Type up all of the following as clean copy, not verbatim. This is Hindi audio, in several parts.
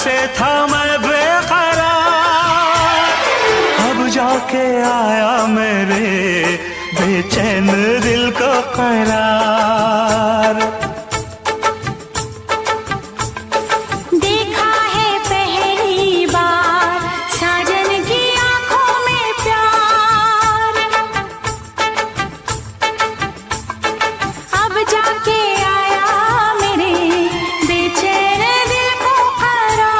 से था मैं बेकरार, अब जाके आया मेरे बेचैन दिल को करार। देखा है पहली बार साजन की आंखों में प्यार, अब जाके आया मेरे बेचैन दिल को करार।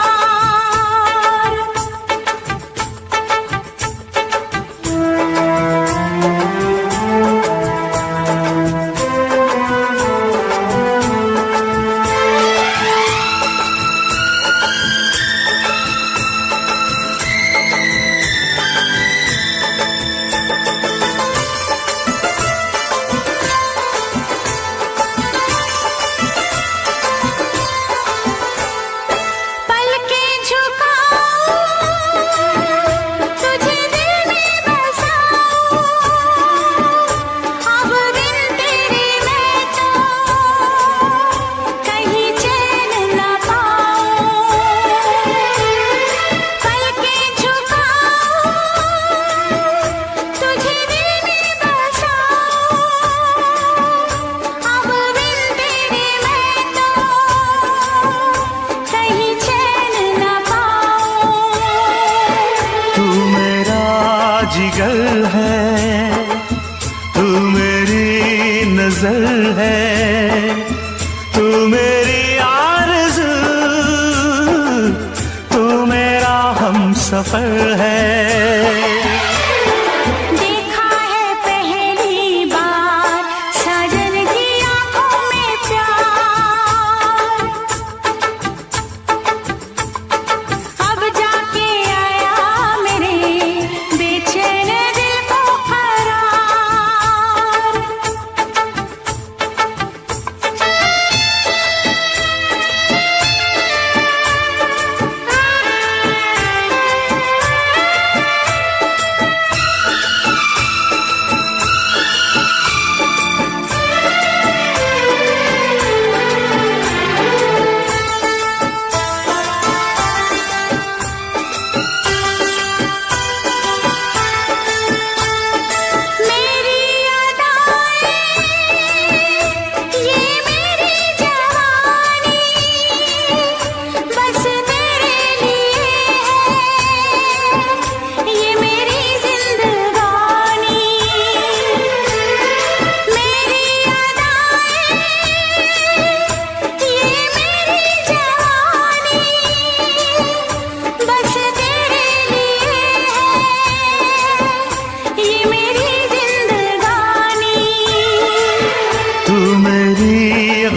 जिगर है तू मेरी नजर है, तू मेरी आरज़ू, तू मेरा हमसफर है। देखा है पहली बार साजन की आंखों में प्यार, अब जाके आया मेरे बेचैन दिल को करार।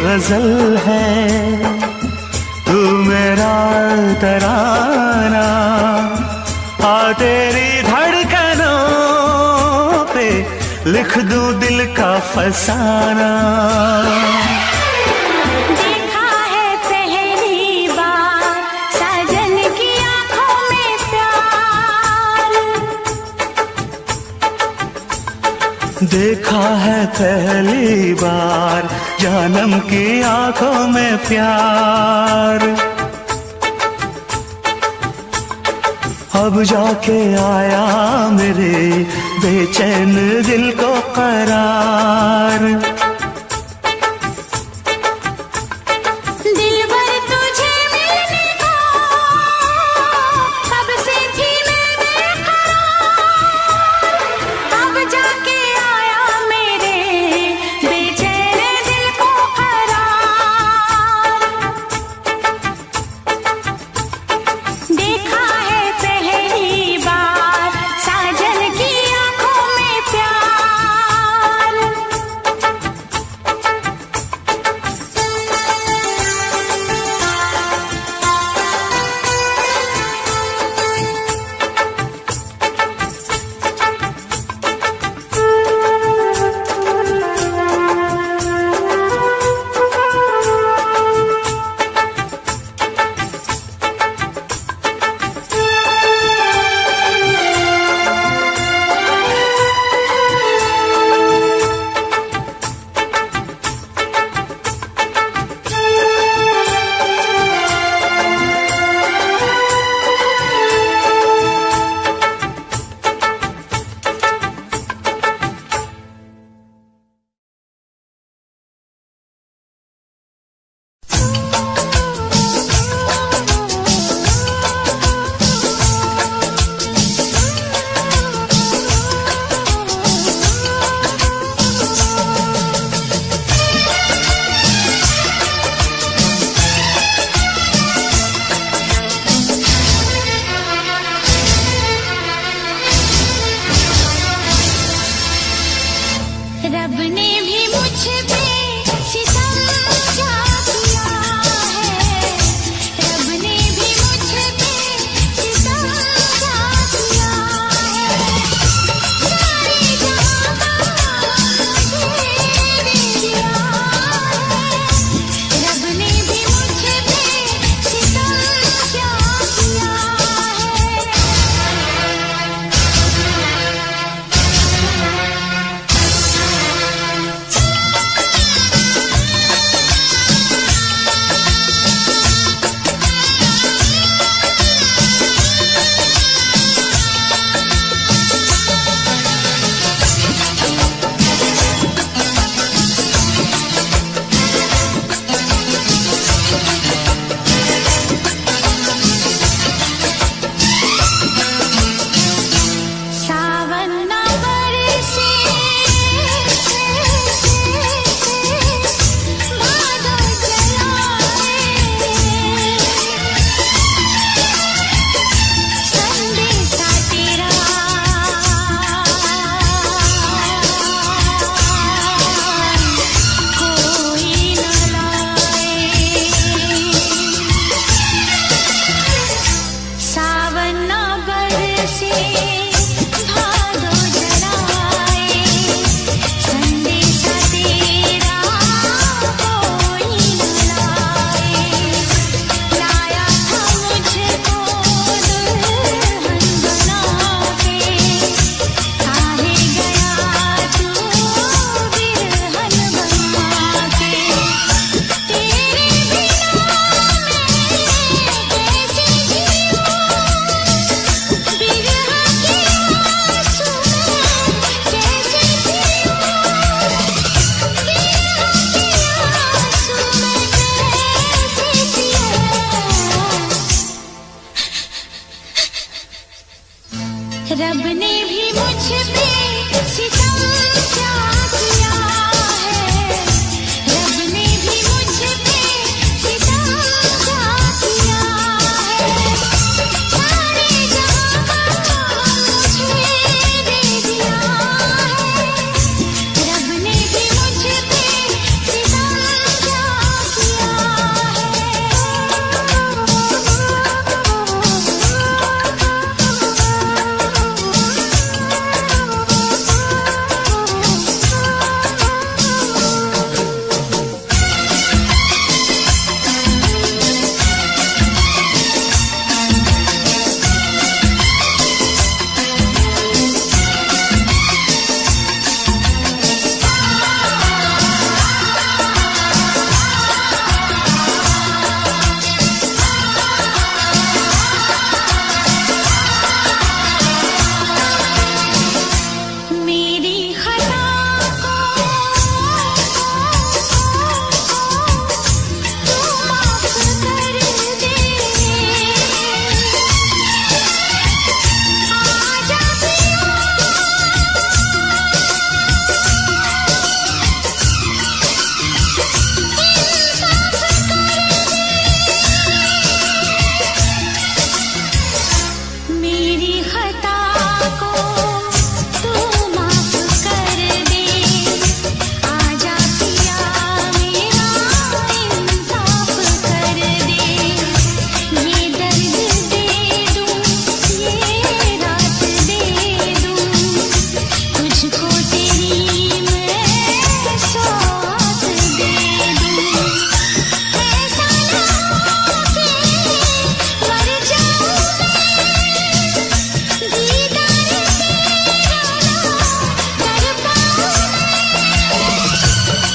गजल है तू मेरा तराना, आ तेरी धड़कनों पे लिख दूं दिल का फसाना। देखा है पहली बार साजन की आंखों में प्यार, देखा है पहली बार जानम की आंखों में प्यार, अब जाके आया मेरे बेचैन दिल को करार। दिलबर तुझे मिलने को कब से थी मैं बेकरार, अब जाके आया मेरे बेचैन दिल को करार। देखा है पहली बार साजन की आंखों में प्यार, रब ने भी मुझ पे सितम क्या किया है, रब ने भी मुझ पे सितम क्या किया है। सारे जहां का मुझे दे दिया है, रब ने भी मुझ पे सितम क्या किया मेरी खता को तू माफ कर दे, आजा पिया मेरी खता को तू माफ कर दे, आजा पिया मेरा इंसाफ कर दे। ये दर्द दे दूं, ये रात दे दूं, तुझको तेरी मैं सौगात दे दूं। ऐसा ना हो कि मर जाऊं दीदार तेरा ना कर पाऊं,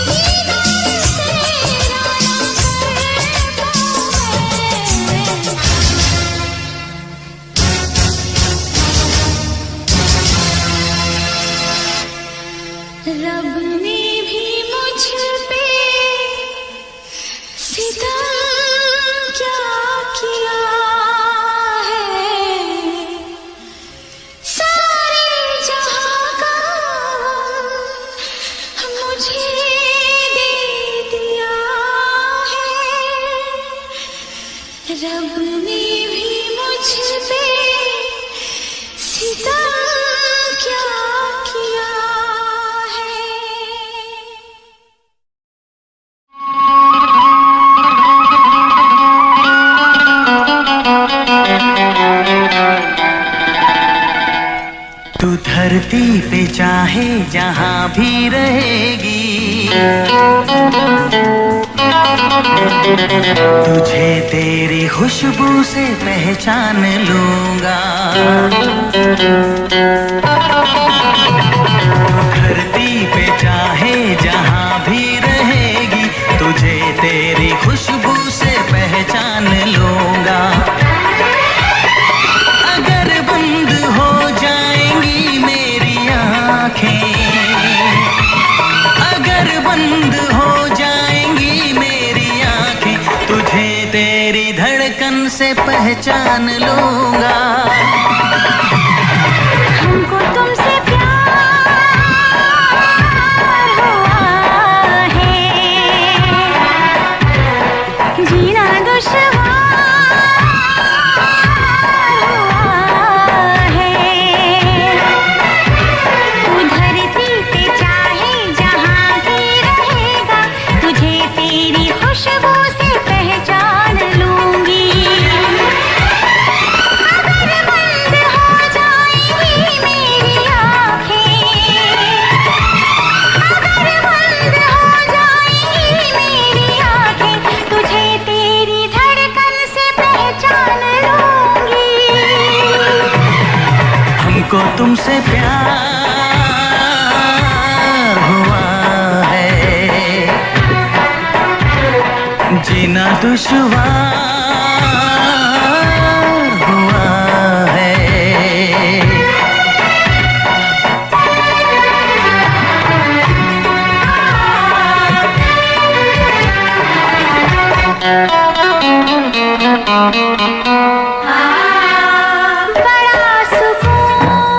दीदार तेरा ना कर पाऊं। रब ने भी मुझ पे सितम क्या किया है, सारे जहां का मुझे दे दिया है, रब ने भी मुझ पे सितम क्या किया है। तू धरती पे चाहे जहां भी रहेगी, तुझे तेरी खुशबू से पहचान लूंगा। धरती पे चाहे जहां भी रहेगी, तुझे तेरी खुशबू से पहचान लूंगा। अगर बंद हो जाएंगी मेरी आँखें, अगर बंद हो जाएंगी मेरी आँखें, तुझे तेरी धड़कन से पहचान लूंगा। हमको तुमसे प्यार हुआ है, जीना दुश्वार हुआ है। तू धरती पे चाहे जहां भी रहेगा, तुझे तेरी खुशबू से पहचान लूंगी। अगर बंद हो जाएंगी मेरी आँखें, अगर बंद हो जाएंगी मेरी आँखें, तुझे तेरी धड़कन से पहचान लूंगी। हमको तुमसे प्यार हुआ है, जीना दुश्वार हुआ है। बड़ा सुकून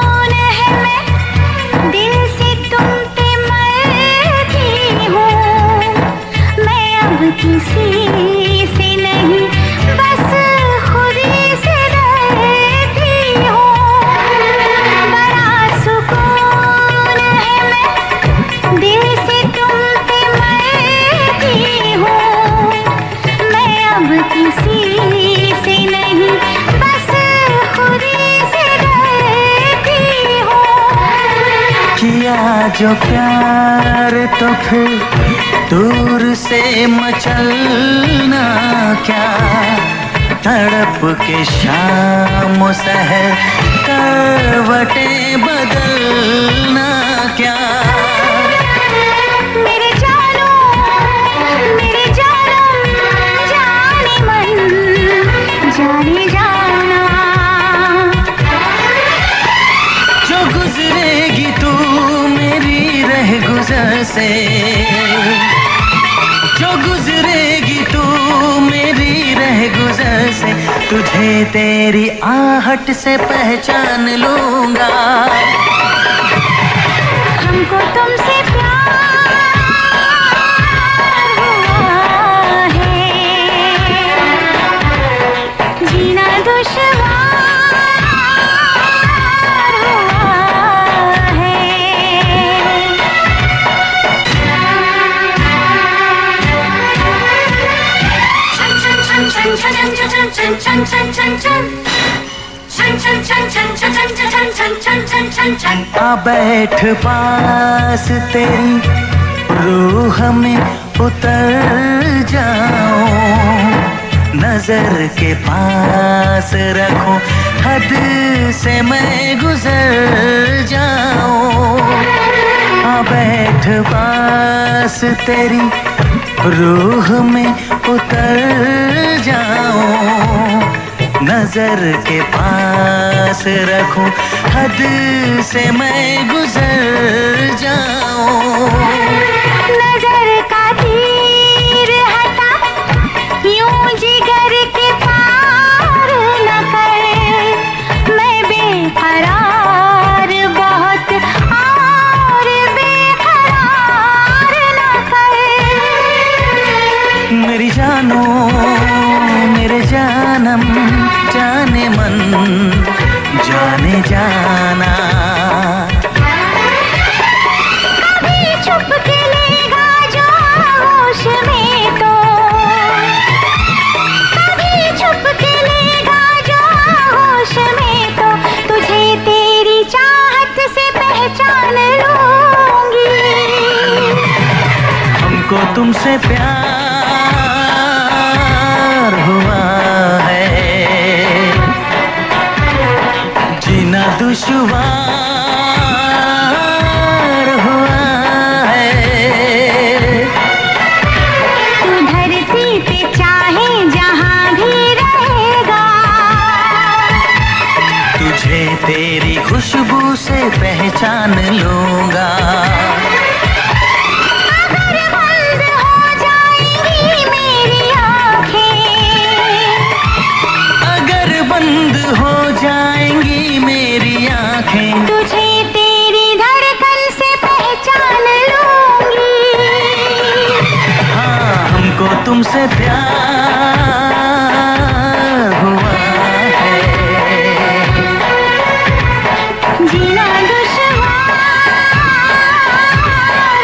जो प्यार तो फिर दूर से मचलना क्या, तड़प के शाम सहर करवटें बदलना क्या। मेरे जानो जाने मन जाने जाना। जो गुजरेगी तू मेरी रह गुजर से, जो गुजरेगी तू मेरी रह गुजर से, तुझे तेरी आहट से पहचान लूंगा। हमको तुमसे प्यार हुआ है, जीना दुश्वार हुआ है। आ बैठ पास तेरी रूह में उतर जाऊं, नजर के पास रखो हद से मैं गुजर जाऊं। आ बैठ पास तेरी रूह में उतर जाऊं, नजर के पास रखूं हद से मैं गुजर जाऊं। नजर का तीर हटा यूं जिगर के पार न कर, मैं बेकरार बहुत और बेकरार न कर। मेरी जानो मेरे जानम जाने मन जाने जाना। कभी छुप के लेगा जो होश में तो, कभी छुप के लेगा जो होश में तो, तुझे तेरी चाहत से पहचान लूंगी। हमको तुमसे प्यार हुआ है, जीना दुश्वार हुआ है। तू धरती पे चाहे जहां भी रहेगा, तुझे तेरी खुशबू से पहचान लूंगा। हो जाएंगी मेरी आँखें, तुझे तेरी धड़कन से पहचान लूंगी। हाँ हमको तुमसे प्यार हुआ है, जीना दुश्वार हुआ है।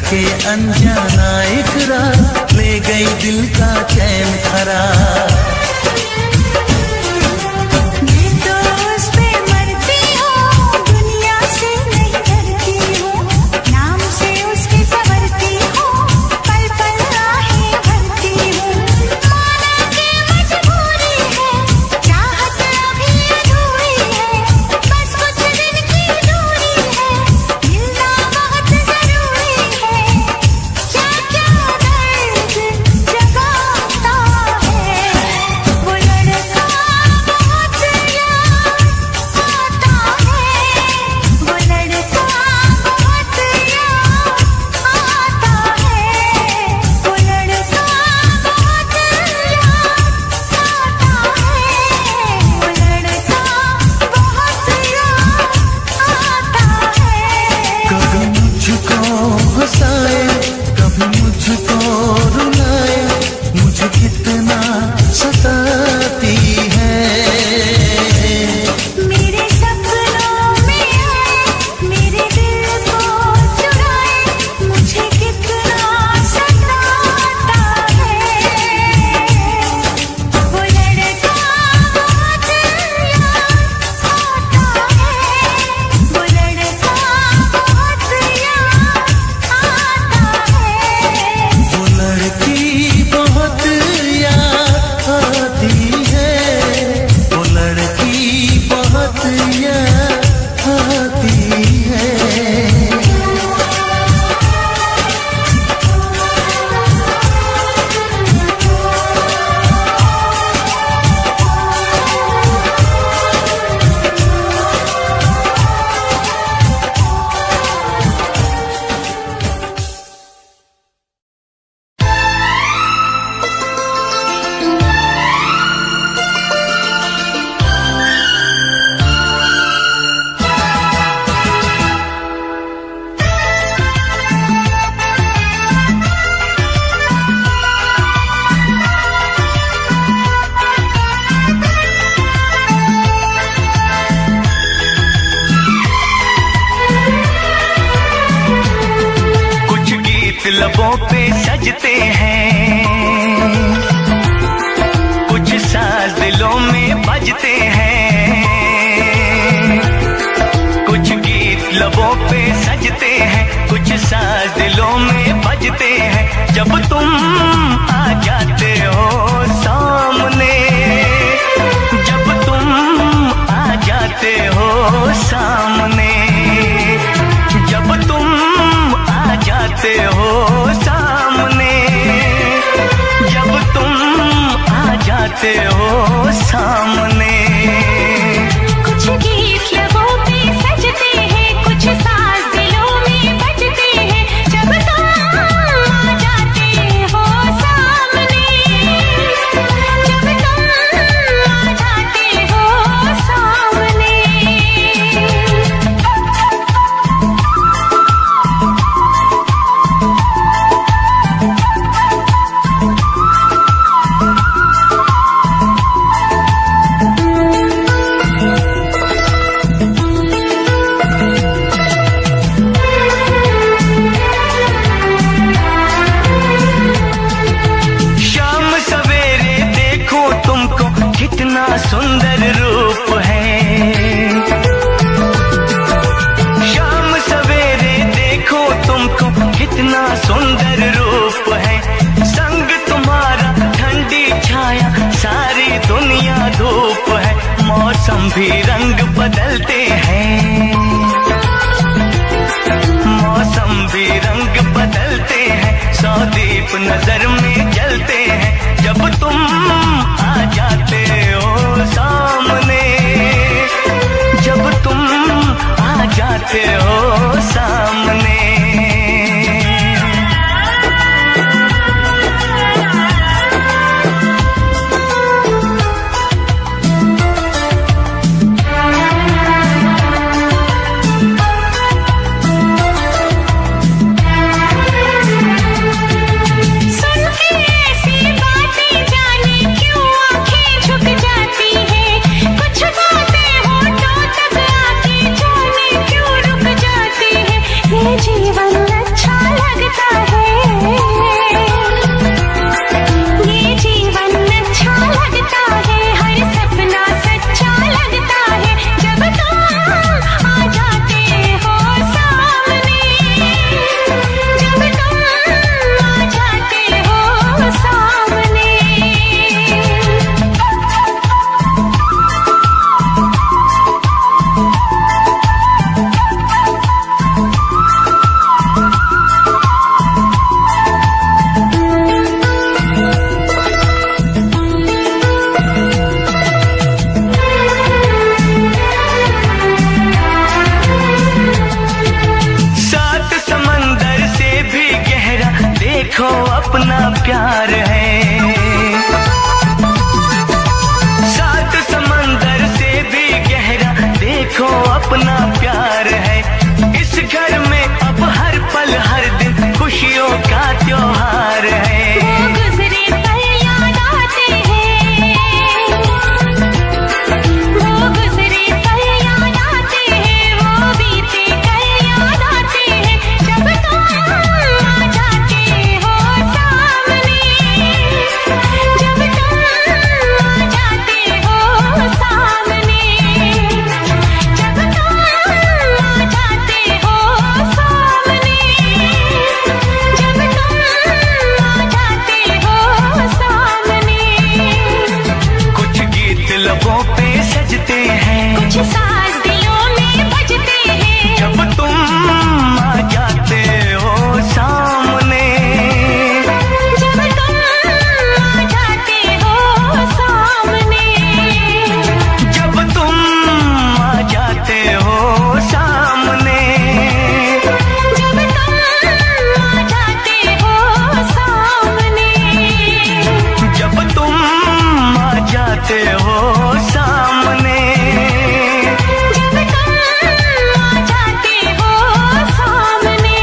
करके अनजाना इकरार ले गई दिल का चैन करार। लबों पे सजते हैं, कुछ साज दिलों में बजते हैं, कुछ गीत लबों पे सजते हैं, कुछ साज दिलों में बजते हैं। जब तुम आ जाते हो सामने, जब तुम आ जाते हो सामने, जब तुम आ जाते हो सामने, जब तुम आ जाते हो सामने। कुछ गीत लबों पे सजते हैं, कुछ साज दिलों में बजते हैं। जब तुम आ जाते हो सामने, जब तुम आ जाते हो सामने। कितना सुंदर रूप है, शाम सवेरे देखो तुमको कितना सुंदर रूप है। संग तुम्हारा ठंडी छाया, सारी दुनिया धूप है। मौसम भी रंग बदलते हैं, मौसम भी रंग बदलते हैं। सौ दीप नजर में जलते हैं। जब तुम आ जाते हो सामने, जब तुम आ जाते हो सामने। कुछ बातें होठों तक आके जाने क्यों रुक जाती देखो अपना प्यार है। इस घर में अब हर पल हर दिन खुशियों का त्योहार है। वो गुजरे पल याद आते हैं, वो गुजरे पल याद आते हैं, वो बीते कल याद आते हैं। जब तुम आ जाते हो सामने, जब तुम आ जाते हो सामने, जब तुम आ जाते हो सामने, जब तुम आ जाते हो सामने। कुछ गीत लबों पे सजते हैं, कुछ साज दिलों में बजते हैं, जब तुम आ जाते हो सामने। जब तुम आ जाते हो सामने, जब तुम आ जाते हो सामने। जब तुम आ जाते हो सामने, जब तुम आ जाते हो सामने। जब तुम आ जाते हो सामने।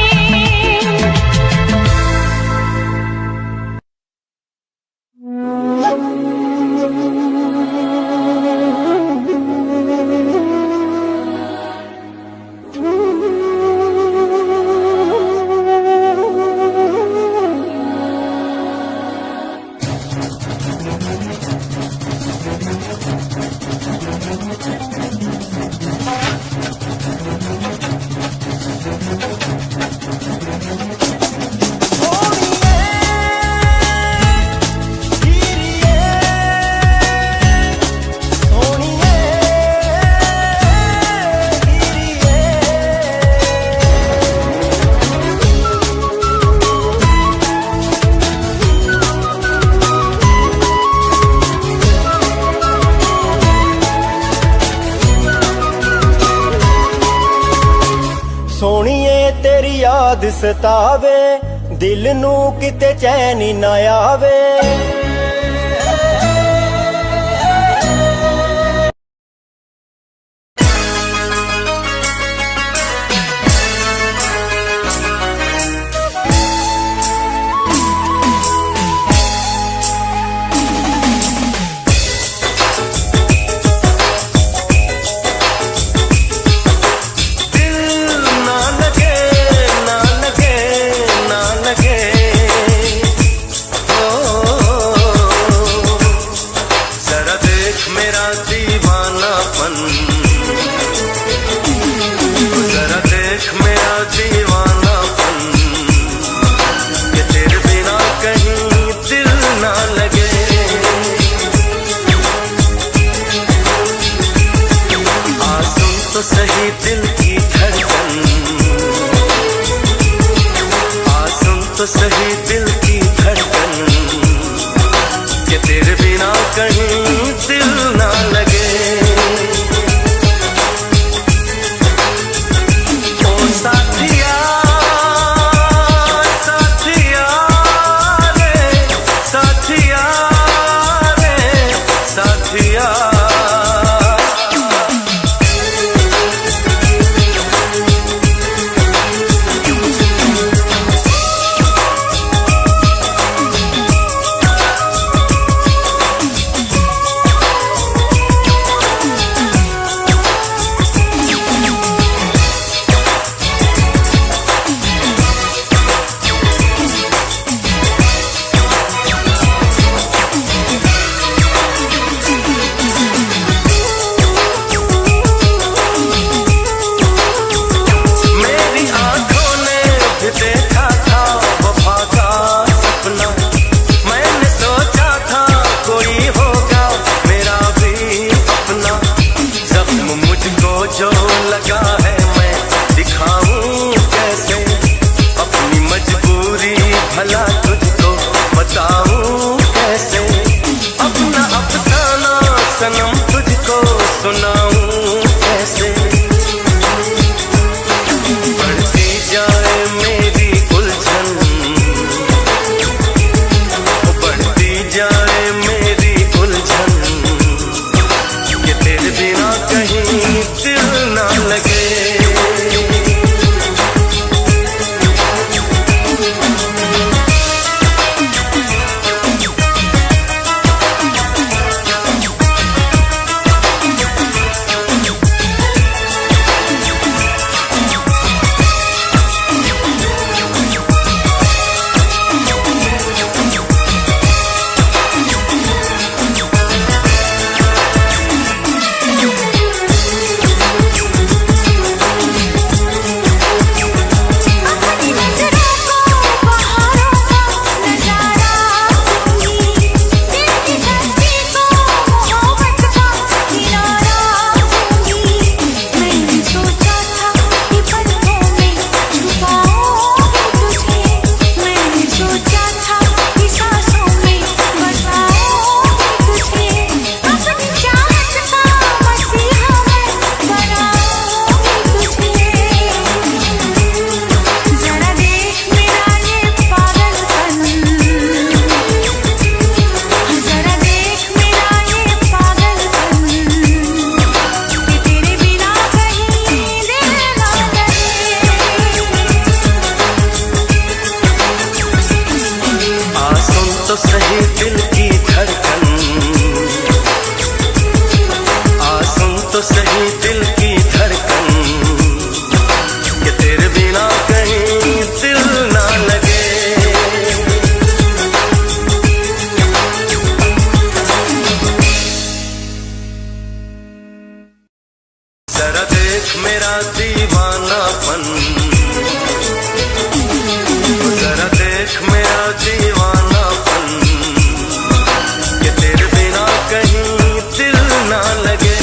सोहणीए तेरी याद सतावे, दिल नू किते चैन ना आवे। सही दिल की धड़कन, सुन तो सही दिल की धड़कन, कि तेरे बिना कहीं दिल ना लगे। ओ साथिया साथिया रे, साथिया रे, साथिया। जो लगा है मैं दिखाऊं कैसे, अपनी मजबूरी भला तुझको बताऊं कैसे, अपना अफसाना सनम तुझको सुनाऊं कैसे। बढ़ती जाए मेरी उलझन, बढ़ती जाए मेरी उलझन, कि तेरे बिना कहीं दिल जरा देख मेरा दीवानापन, जरा देख मेरा दीवानापन, कि तेरे बिना कहीं दिल ना लगे।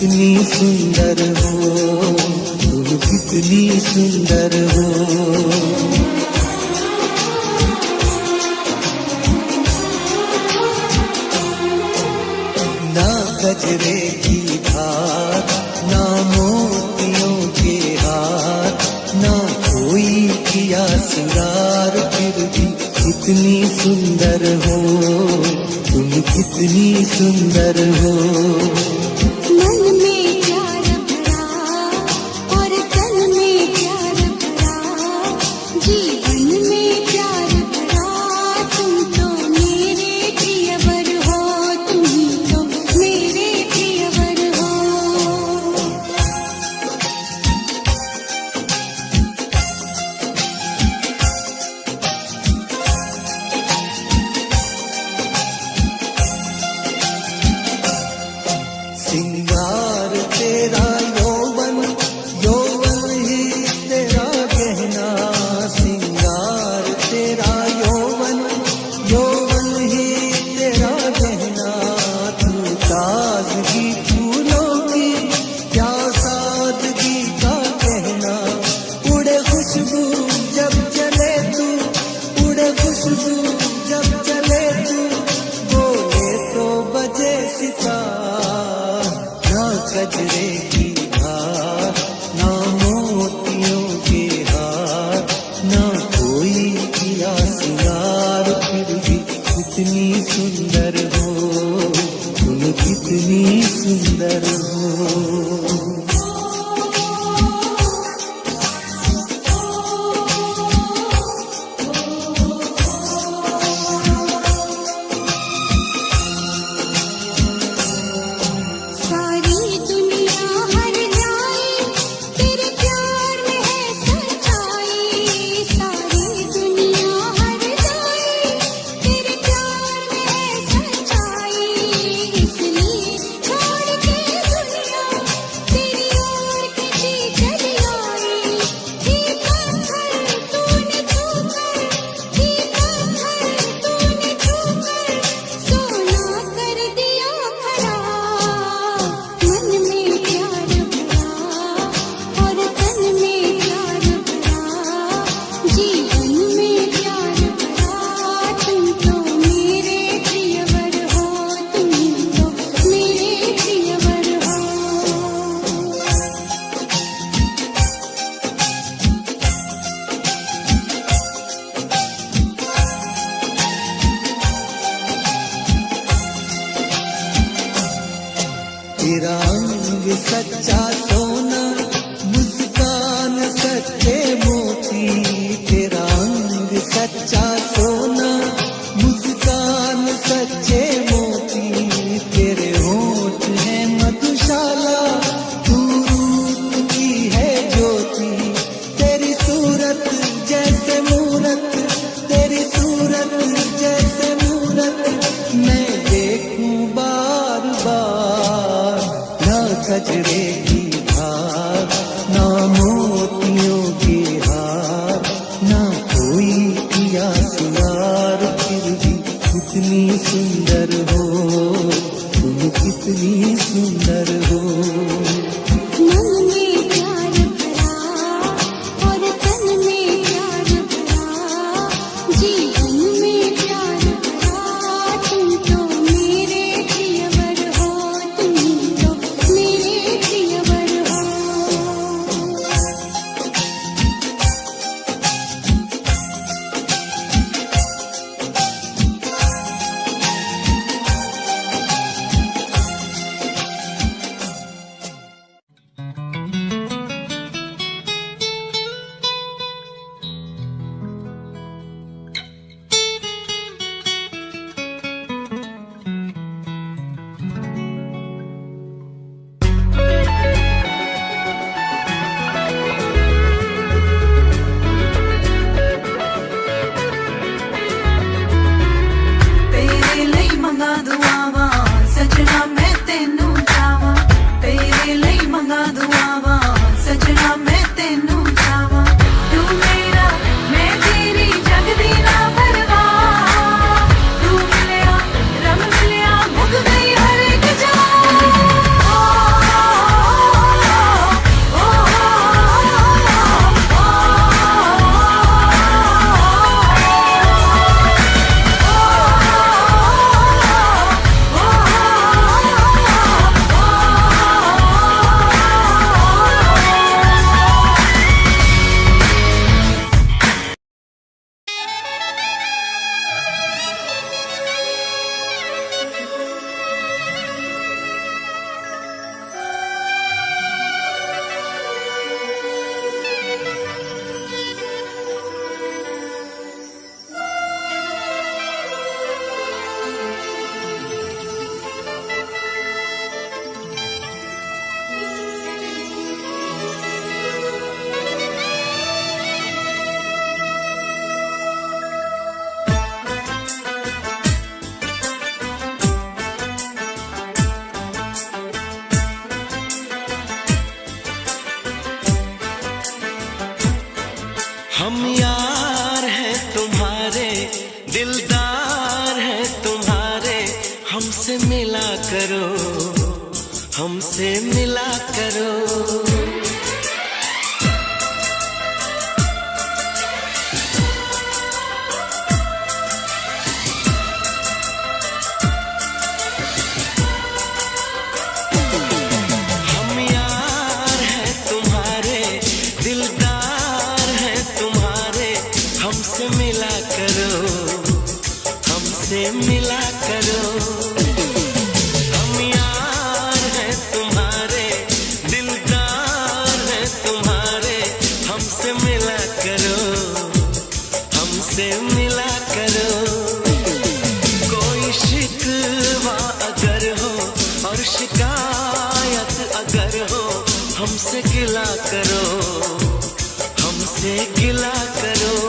कितनी सुंदर हो, तुम कितनी सुंदर हो। ना गजरे की धार, ना मोतियों के हार, ना कोई किया सिंगार, फिर भी कितनी सुंदर हो, तुम कितनी सुंदर हो। मन में प्यार भरा और तन में प्यार भरा, जीवन में प्यार भरा, तुम तो मेरे प्रियवर हो, तुम तो मेरे प्रियवर हो। सिंगार तेरा यौवन, यौवन ही तेरा गहना, सिंगार तेरा यौवन, यौवन ही तेरा गहना। तू ताजगी फूलों की, क्या सादगी का कहना। उड़े खुशबू जब चले तू, उड़े खुशबू जब चले तू, बोले तो बजे सितार। ना गजरे की धार, ना मोतियों के हार, ना कोई किया सिंगार, फिर भी कितनी सुंदर हो, तुम कितनी सुंदर हो। सारी दुनिया हर जाए तेरे प्यार में है सच्चाई, सारी दुनिया हर जाए तेरे प्यार में है सच्चाई, इसलिए छोड़ के दुनिया तेरी ओर खिंची चली आई। ये पत्थर तूने छूकर, ये पत्थर तूने छूकर, सोना कर दिया खड़ा। मन में प्यार भरा और तन में प्यार भरा, जीवन में प्यार भरा, तुम तो मेरे प्रियवर हो, तुम तो मेरे प्रियवर हो। तेरा अंग सच्चा सोना, मुस्कान सच्चे मोती, तेरा अंग सच्चा सोना, मुस्कान सच्चे मोती। तेरे होठ हैं मधुशाला, तू रूप की है ज्योति, तेरी सूरत जैसे मूरत, तेरी सूरत जैसे मूरत, मैं देखूं बार बार। ना गजरे की धार, ना मोतियों के हार, ना कोई किया सिंगार, फिर भी कितनी सुंदर हो, तुम कितनी सुंदर हो। मन में प्यार भरा और तन में प्यार भरा, जीवन में प्यार भरा, तुम तो मेरे प्रियवर हो, तुम तो मेरे प्रियवर हो। हमसे मिला करो, हमसे मिला करो। हम यार हैं तुम्हारे, दिलदार हैं तुम्हारे, हमसे मिला करो, हमसे मिला करो। हम यार हैं तुम्हारे, दिलदार हैं तुम्हारे, हमसे मिला करो, हमसे मिला करो। कोई शिकवा अगर हो और शिकायत अगर हो, हमसे गिला करो, हमसे गिला करो।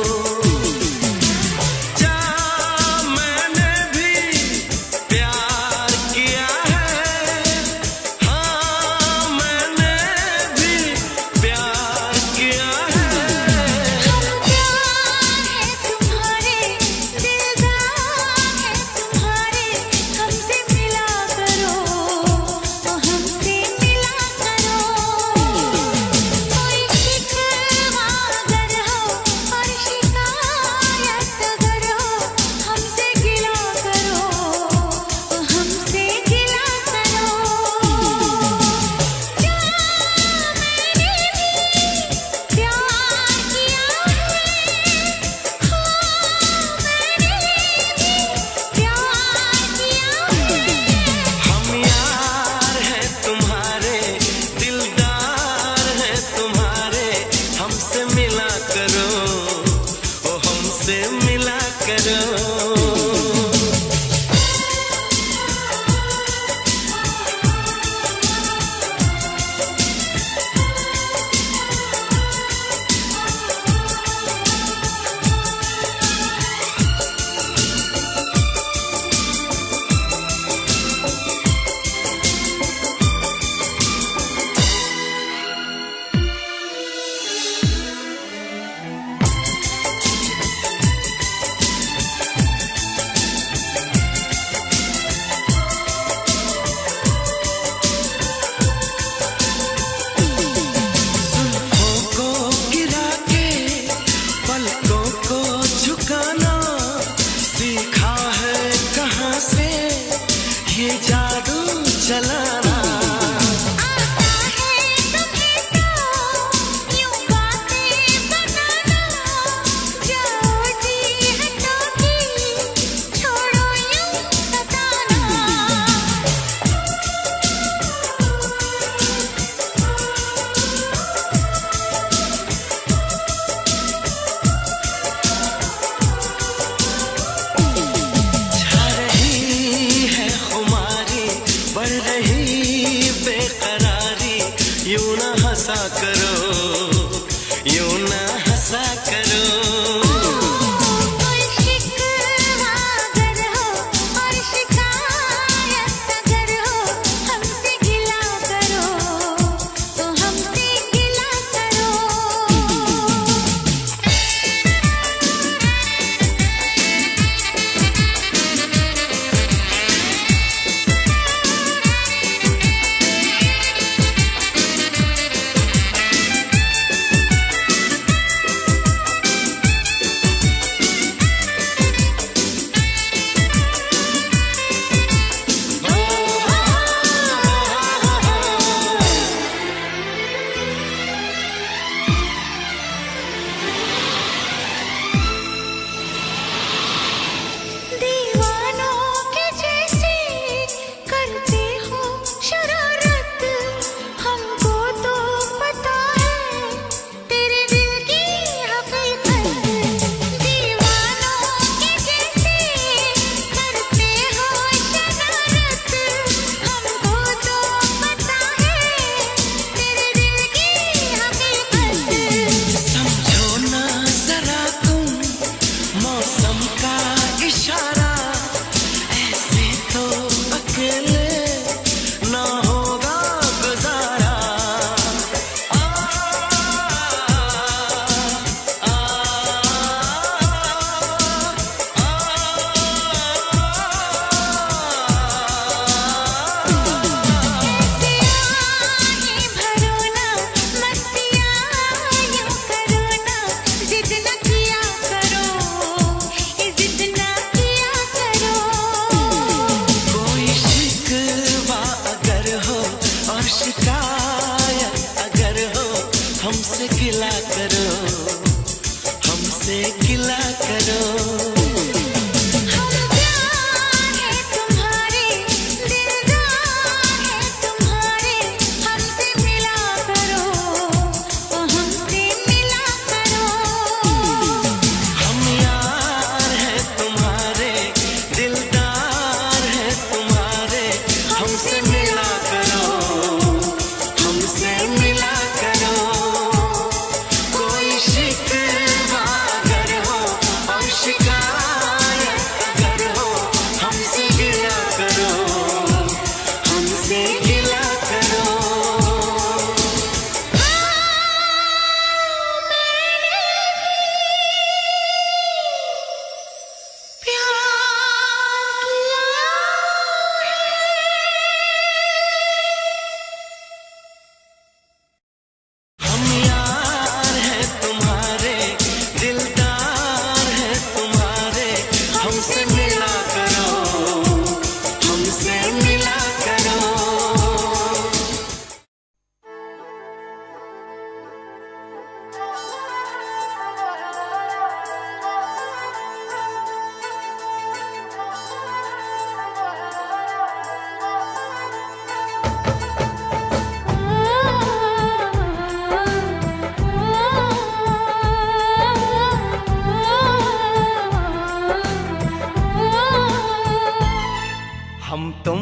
छा रही है खुमारी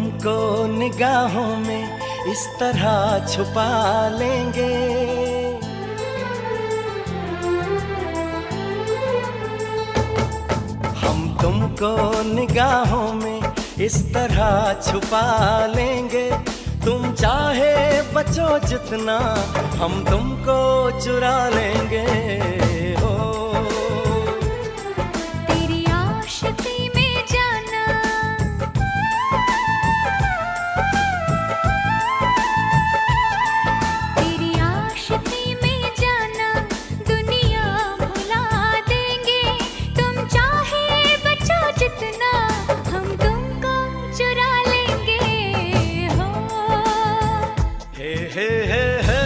तुमको निगाहों में इस तरह छुपा लेंगे, हम तुमको निगाहों में इस तरह छुपा लेंगे। तुम चाहे बचो जितना, हम तुमको चुरा लेंगे। हो तेरी आशिकी में जाना, तेरी आशिकी में जाना, दुनिया भुला देंगे। तुम चाहे बचो जितना, हम तुमको चुरा लेंगे। हो हे हे हे हे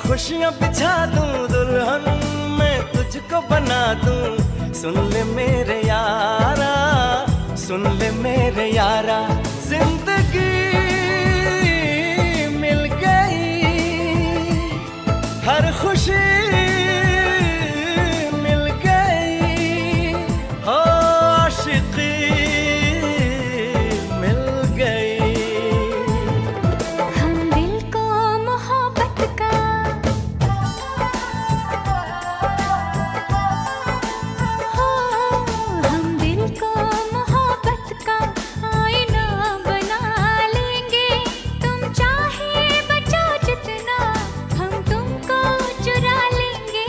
खुशियाँ बिछा दूं, दुल्हन मैं तुझको बना दूं। सुन ले मेरे यारा, सुन ले मेरे यारा, जिंदगी मिल गई, हर खुशी मिल गई। हो आशिकी मिल गई। हम दिल को मोहब्बत का, हम दिल को मोहब्बत का आईना बना लेंगे। तुम चाहे बचो जितना, हम तुमको चुरा लेंगे।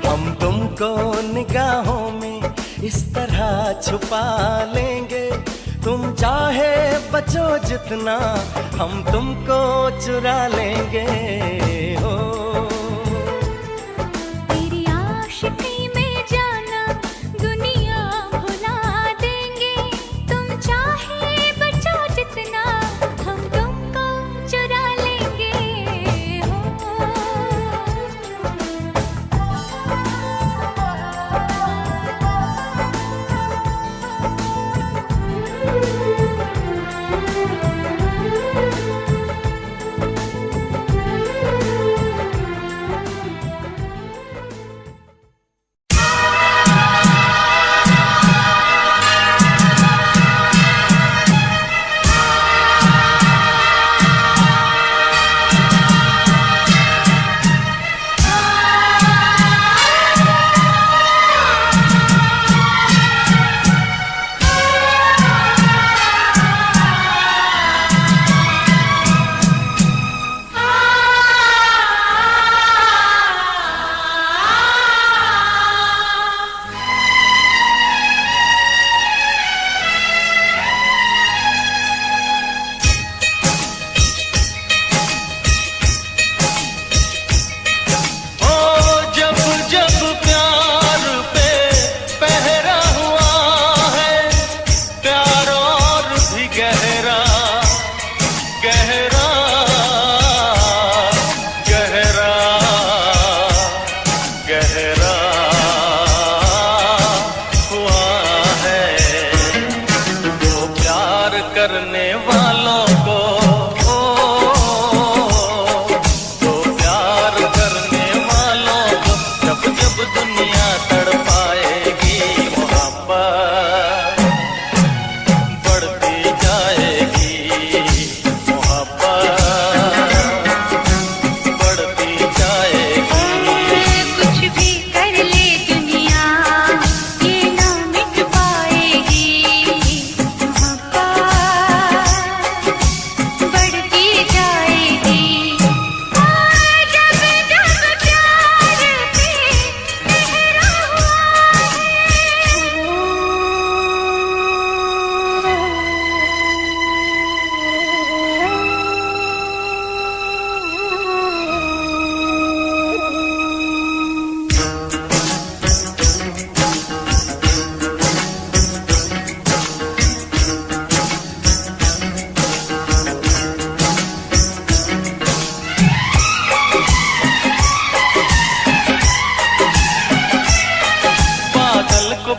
हम तुमको निगाहों में इस तरह छुपा लेंगे। तुम चाहे बचो जितना, हम तुमको चुरा लेंगे। हो तेरी आशिकी में जाना, दुनिया भुला देंगे। तुम चाहे बचो जितना, हम तुमको चुरा लेंगे। हो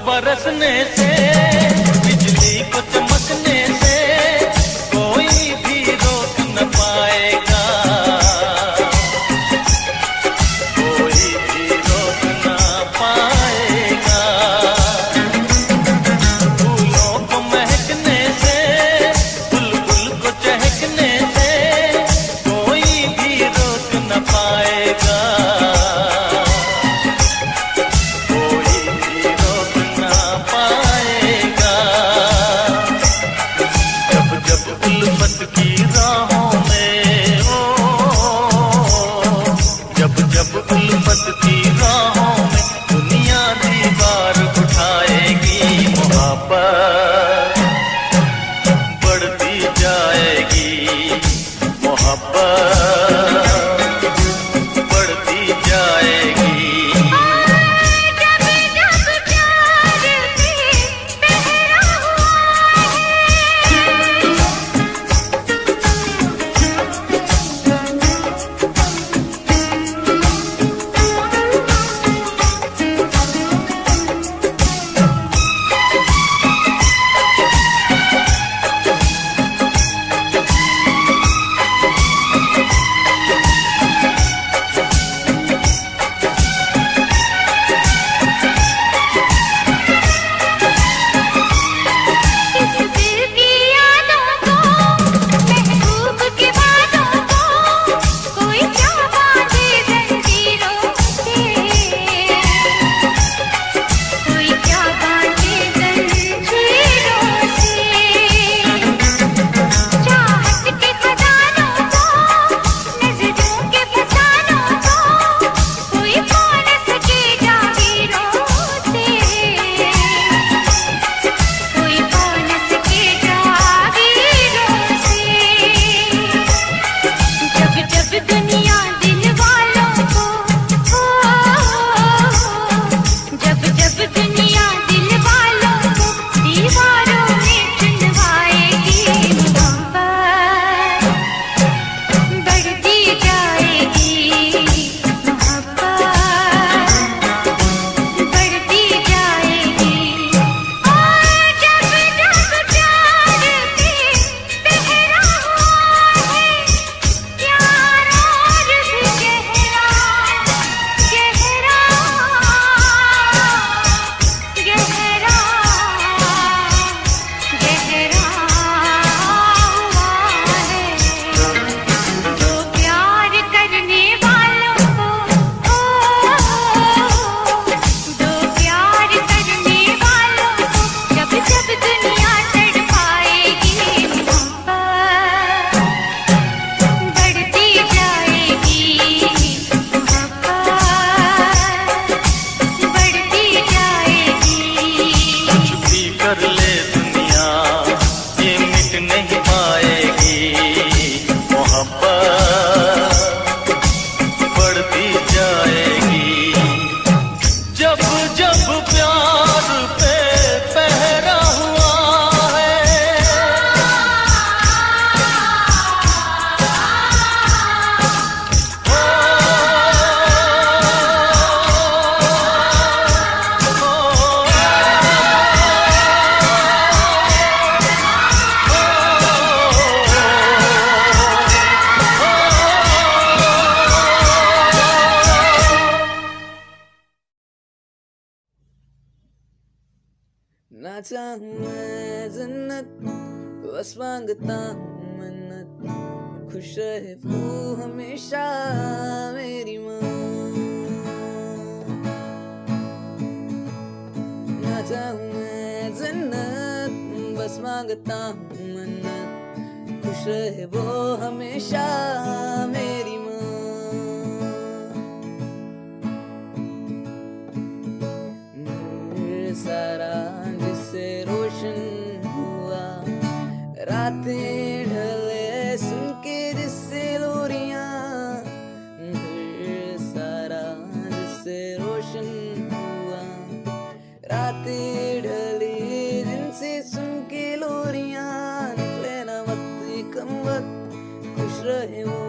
बरसने से, बिजली को चमकने से कोई भी रोक न पाएगा, कोई भी रोक न पाएगा। फूलों को महकने से, बुलबुल को चहकने से कोई भी रोक न पाएगा, कोई भी रोक न पाएगा। जब जब उल्फत की राहों में ओ, जब जब उल्फत की राहों में दुनिया दीवार उठाएगी, मोहब्बत बढ़ती जाएगी, मोहब्बत बढ़ती जाएगी। जब जब प्यार में बहरा हुआ किस दिल की यादों को, महबूब की बातों को, कोई क्या बांधे जंजीरों से, कोई क्या बांधे जंजीरों से। चाहत के खजानों को, नजरों के फसानों को, कोई पा न सके जागीरों से, कोई पा न सके जागीरों से। जब जब दुनिया दिल वालों को, जब जब दुनिया दिल वालों को दीवारों में चुनवाएगी, मोहब्बत बढ़ती जाएगी, मोहब्बत बढ़ती जाएगी। और जब जब प्यार में बहरा हुआ है, प्यार और भी गहरा, गहरा, गहरा, गहरा हुआ है। तो प्यार करने वालों को, दो प्यार करने वालों को जब जब दुनिया तड़पाएगी, मोहब्बत बढ़ती जाएगी, मोहब्बत बढ़ती जाएगी। कुछ भी कर ले दुनिया ये मिट नहीं पाएगी, मोहब्बत बढ़ती जाएगी। जब जब प्यार पे पहरा हुआ है, ना चाहूं मैं जन्नत, बस मांगता हूँ मन्नत, खुश रहे वो हमेशा मेरी माँ। ना चाहूं मैं जन्नत, बस मांगता हूँ मन्नत, खुश रहे वो हमेशा मेरी माँ। सारा जिससे रोशन हुआ, रातें ढले सुन के जिससे लोरियां, सारा जिससे रोशन हुआ, रातें ढली जिनसे सुन के लोरियां, निकले ना वक्त कम वक्त, खुश रहे वो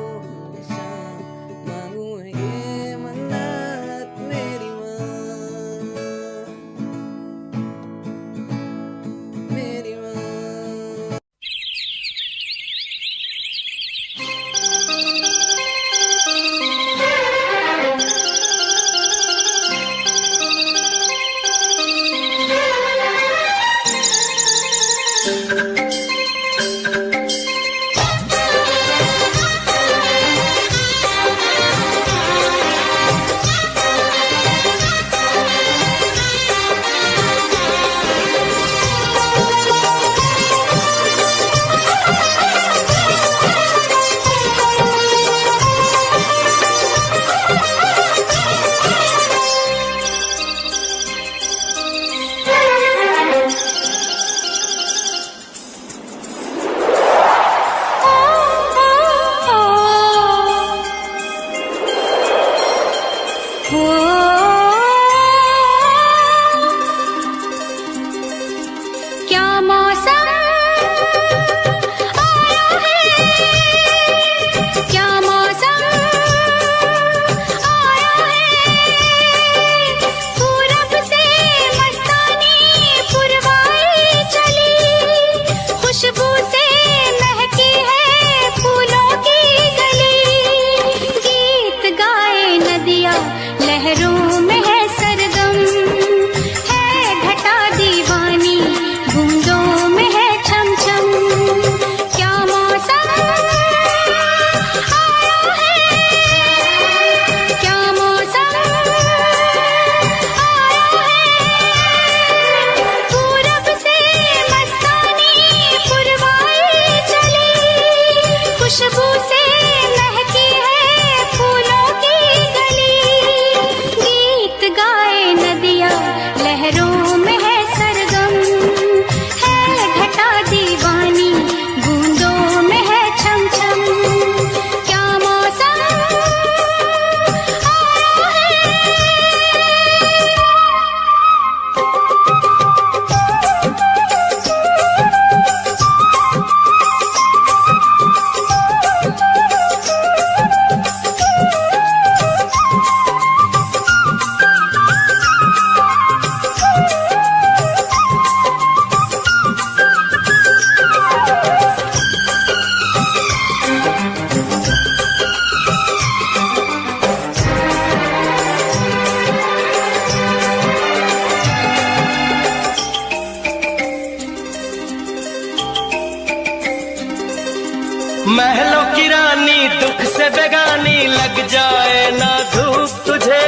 महलों की रानी दुख से बेगानी लग जाए ना धूप तुझे।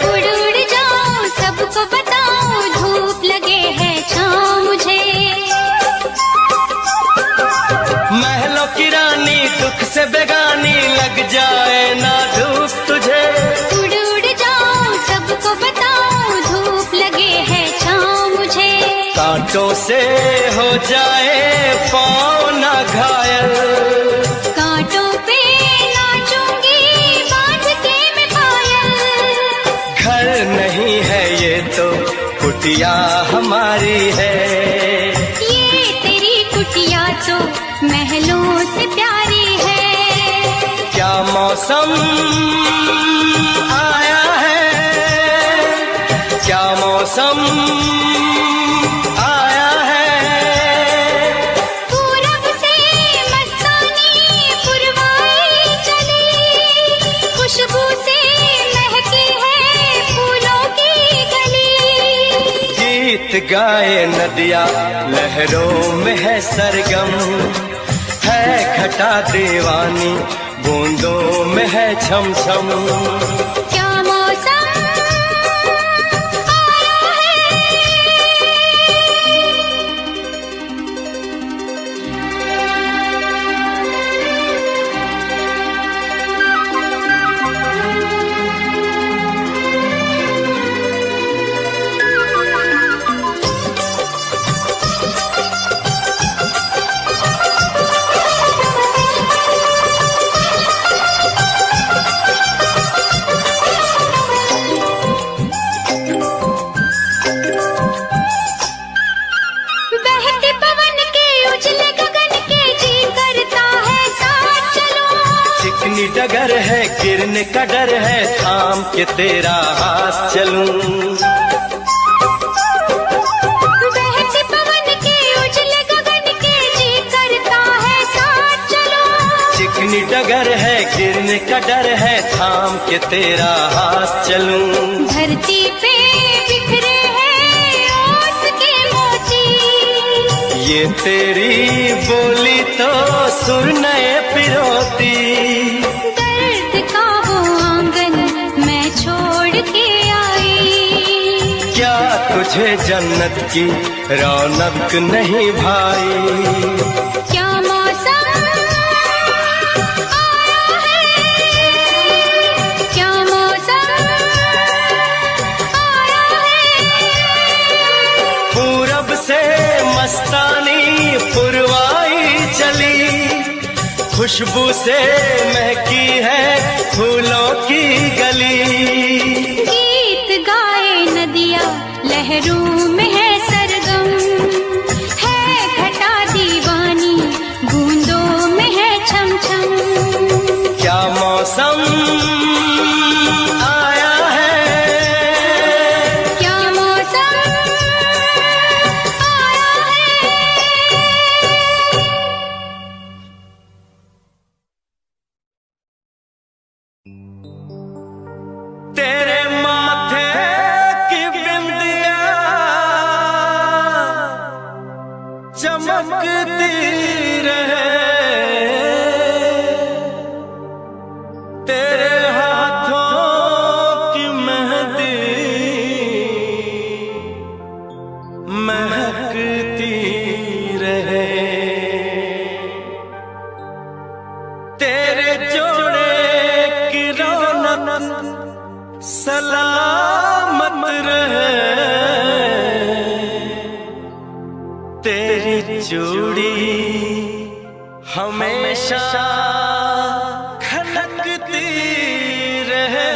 उड़ उड़ जाऊं सबको बताऊं धूप लगे है छाँव मुझे। महलों की रानी दुख से बेगानी लग जाए ना धूप तुझे। उड़ उड़ जाऊं सबको बताऊं धूप लगे है छाँव मुझे। कांटों से हो जाए पाँव ना घायल, कांटों पे नाचूंगी बांध के मैं पायल। घर नहीं है ये तो कुटिया हमारी है। ये तेरी कुटिया तो महलों से प्यारी है। क्या मौसम आया है, क्या मौसम आया है। पूरब से मस्तानी पुरवाई चली, खुशबू से महकी है फूलों की गली। गीत गाए नदिया लहरों में है सरगम, है घटा दीवानी बूंदों में है छम छम। क्या मौसम आया है। बहते पवन के उजले गगन के जी करता है साथ चलूं। चिकनी डगर है गिरने का डर है थाम के तेरा हाथ चलूं। बहते पवन के उजले गगन के जी करता है साथ चलूं। चिकनी डगर है गिरने का डर है थाम के तेरा हाथ चलूं। धरती पे बिखरे हैं ओस के मोती। ये तेरी बोली तो सुर नए पिरोती। दर्द का वो आंगन मैं छोड़ के आई। क्या तुझे जन्नत की रौनक नहीं भाई। क्या मौसम आया है। क्या मौसम आया है। पूरब से मस्तानी पुरवाई चली, खुशबू से महकी है फूलों की गली। गीत गाए नदिया लहरों में है सरगम, है घटा दीवानी बूंदों में है छम छम। क्या मौसम आया है। क्या मौसम आया है। तेरे माथे की बिंदिया चमकती रहे, तेरे हाथों की मेहंदी महकती रहे। तेरे जोड़े की रौनक सलामत रहे, तेरी चूड़ी हमेशा खनकती रहे।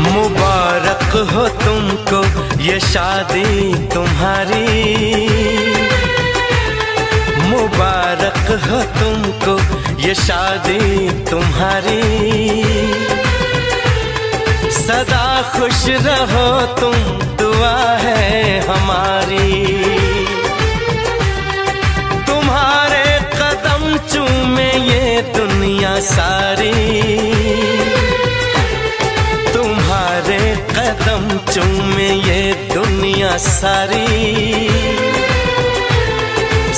मुबारक हो तुमको ये शादी तुम्हारी, मुबारक हो तुमको ये शादी तुम्हारी। सदा खुश रहो तुम, दुआ है हमारी। तुम्हारे कदम चूमे ये दुनिया सारी, तुम्हारे कदम चूमे ये दुनिया सारी।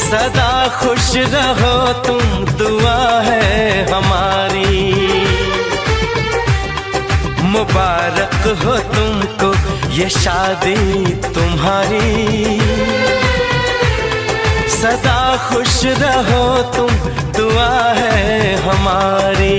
सदा खुश रहो तुम, दुआ है हमारी। मुबारक हो तुमको ये शादी तुम्हारी। सदा खुश रहो तुम, दुआ है हमारी।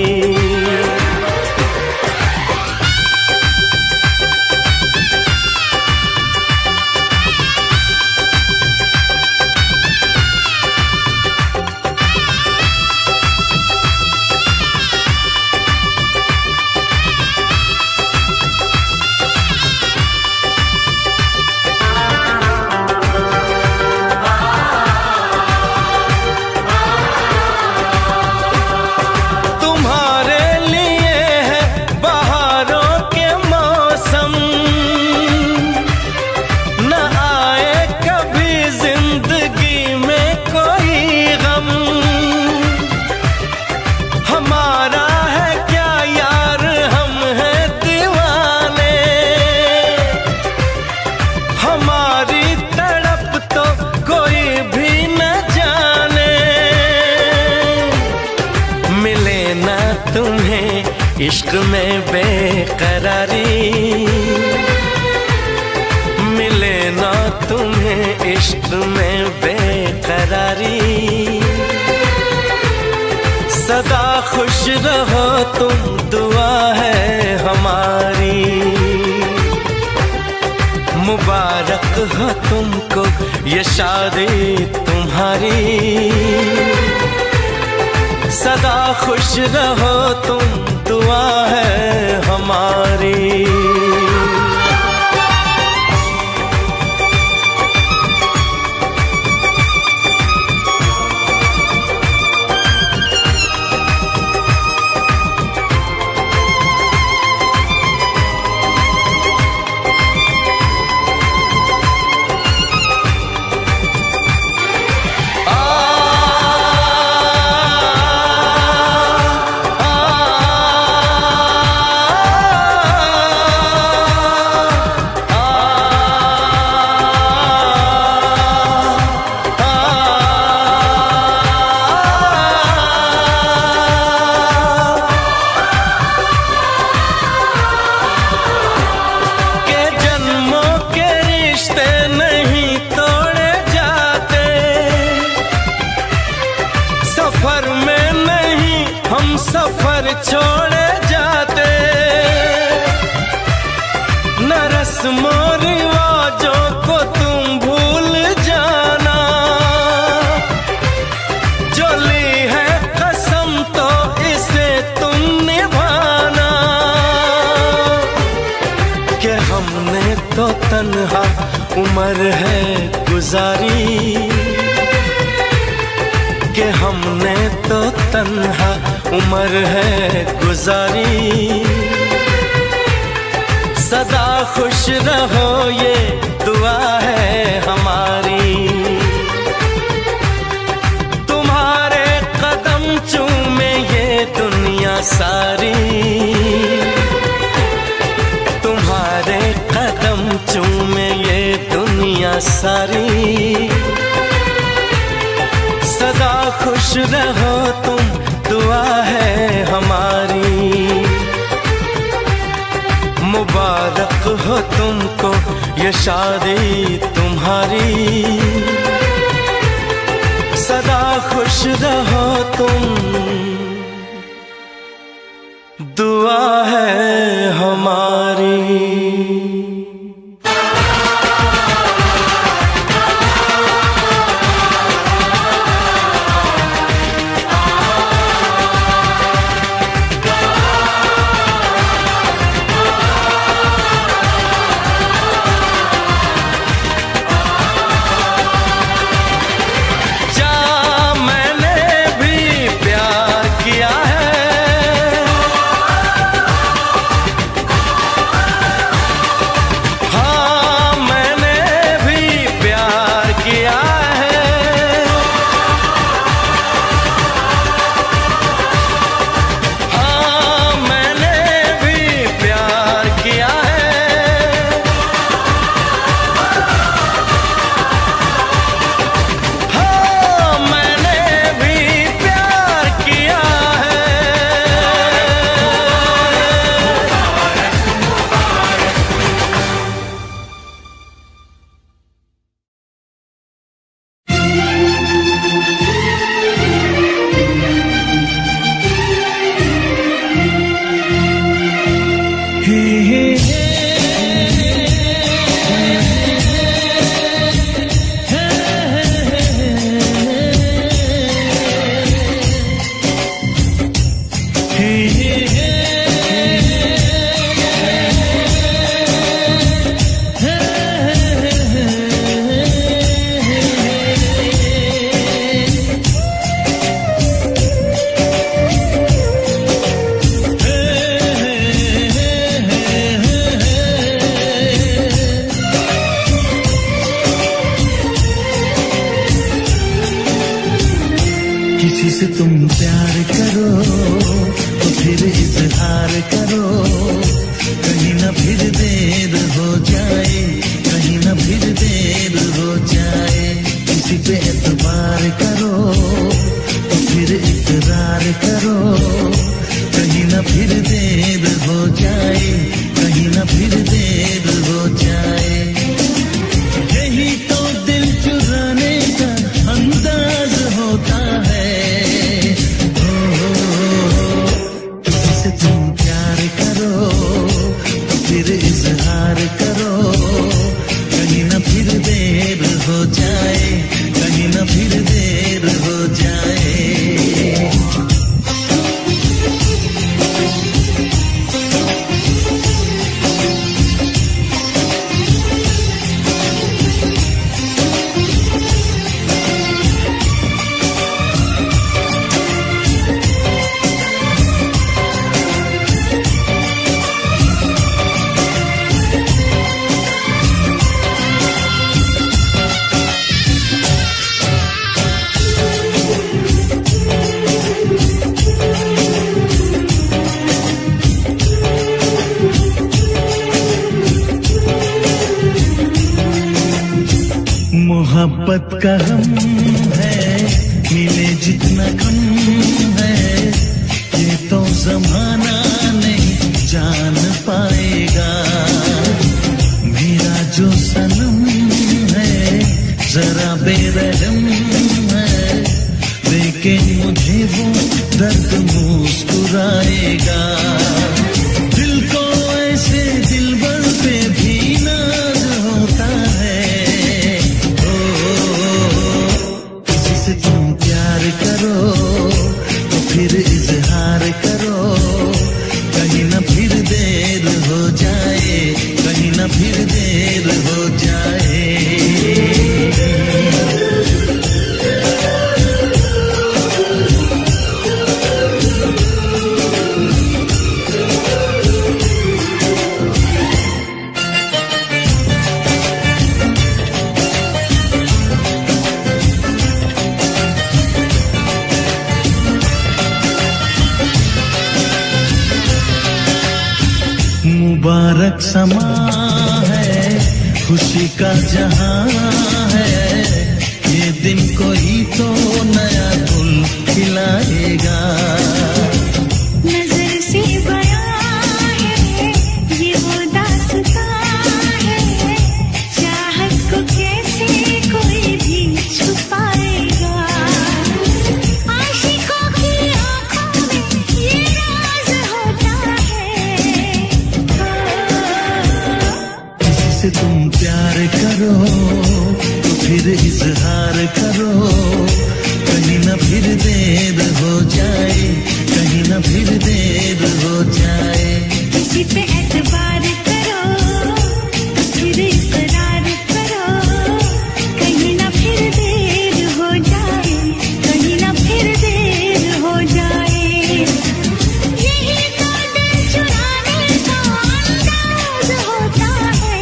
इश्क में बेकरारी मिले ना तुम्हें, इश्क में बेकरारी। सदा खुश रहो तुम, दुआ है हमारी। मुबारक हो तुमको ये शादी तुम्हारी। सदा खुश रहो तुम, दुआ है हमारी। सफर छोड़े जाते न, रस्मों रिवाजों को तुम भूल जाना। जो ली है कसम तो इसे तुम निभाना। कि हमने तो तन्हा उम्र है गुजारी, कि हमने तो तन्हा उम्र है गुजारी। सदा खुश रहो ये दुआ है हमारी। तुम्हारे कदम चूमे ये दुनिया सारी, तुम्हारे कदम चूमे ये दुनिया सारी। सदा खुश रहो तुम, दुआ है हमारी। मुबारक हो तुमको ये शादी तुम्हारी। सदा खुश रहो तुम, दुआ है हमारी। किसी से तुम प्यार करो तो फिर इजहार करो, कहीं ना फिर देर हो जाए, कहीं ना फिर देर हो जाए। किसी पे एतबार करो तो फिर इकरार करो, कहीं ना फिर देर हो जाए, कहीं ना फिर देर हो जाए। यही तो दिल चुराने का अंदाज होता है। किसी से तुम प्यार करो तो फिर इजहार करो, कहीं ना फिर देर हो जाए, कहीं ना फिर देर हो जाए। मोहब्बत का हम है, मिले जितना कम है, ये तो जमाना नहीं जान पाएगा। मेरा जो सनम है जरा बेरहम है, लेकिन मुझे वो दर्द मुस्कुराएगा। दिल को ऐसे दिलबर पे भी नाज होता है। तुम प्यार करो तो फिर इजहार करो, कहीं ना फिर देर हो जाए, कहीं ना फिर देर हो जाए। मुबारक समा है, खुशी का जहां है, ये दिन कोई तो नया गुल खिलाएगा। नजर से बयां है ये वो दास्तां है, चाहत को कैसे कोई भी छुपाएगा। आशिकों की आंखों में ये राज होता है। किसी से तुम प्यार करो तो फिर इजहार करो, कहीं ना फिर देर हो जाए, कहीं ना फिर देर हो जाए। किसी पे एतबार करो तो फिर इकरार करो, कहीं ना फिर देर हो जाए, कहीं ना फिर देर हो जाए। यही तो दिल चुराने का अंदाज होता है।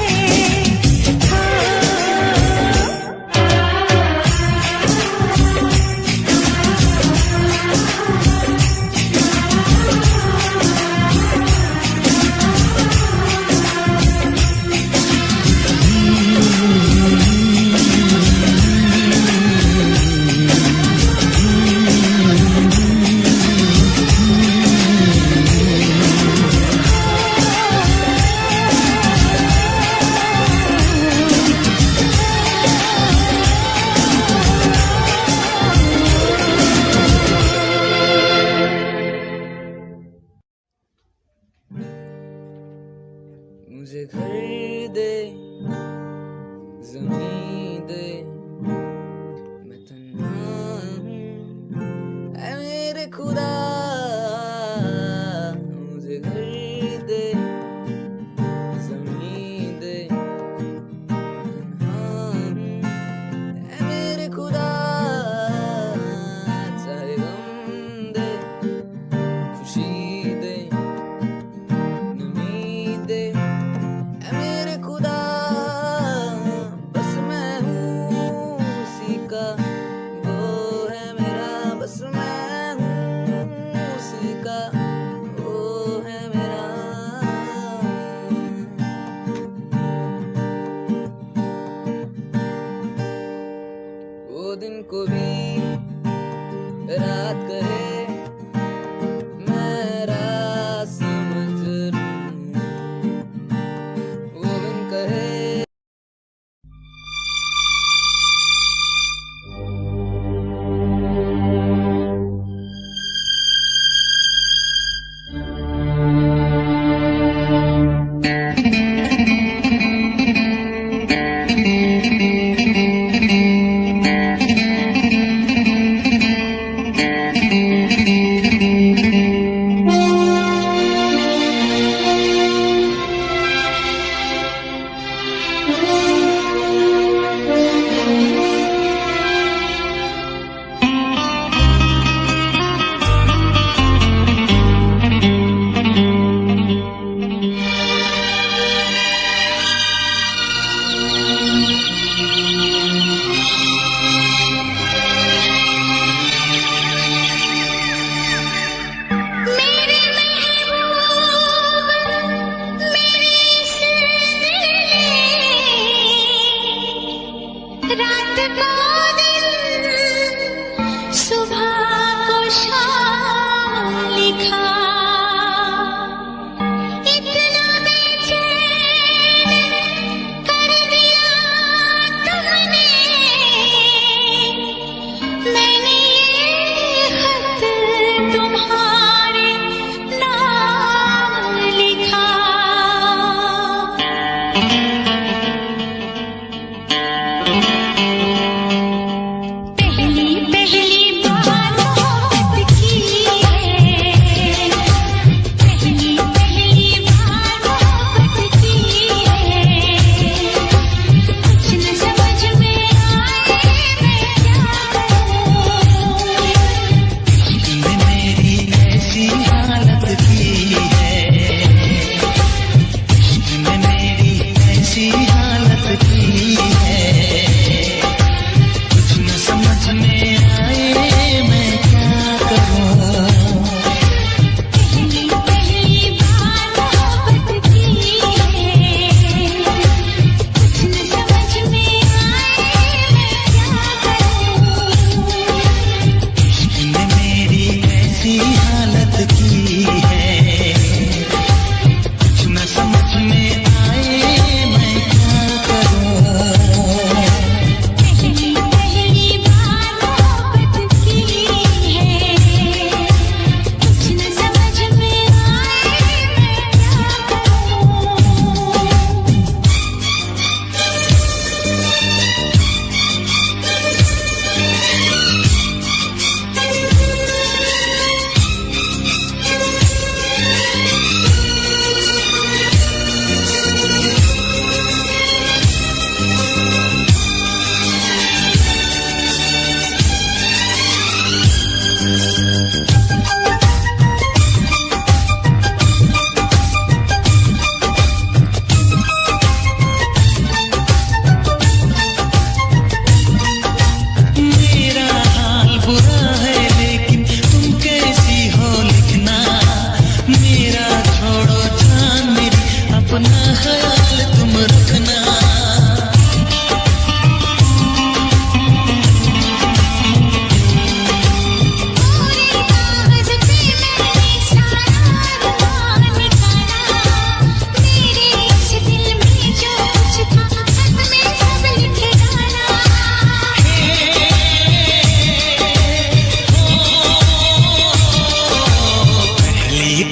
मुझे घर दे, ज़मीन दे, मैं तन्हा हूँ ऐ मेरे खुदा। का वो है मेरा। वो दिन को भी रात कहे मैं रात समझ लूं, वो दिन कहे रात को दिन सुबह को शाम लिखा, इतना बेचैन कर दिया तुमने, मैंने ये खत तुम्हारे नाम लिखा।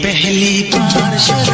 पहली बार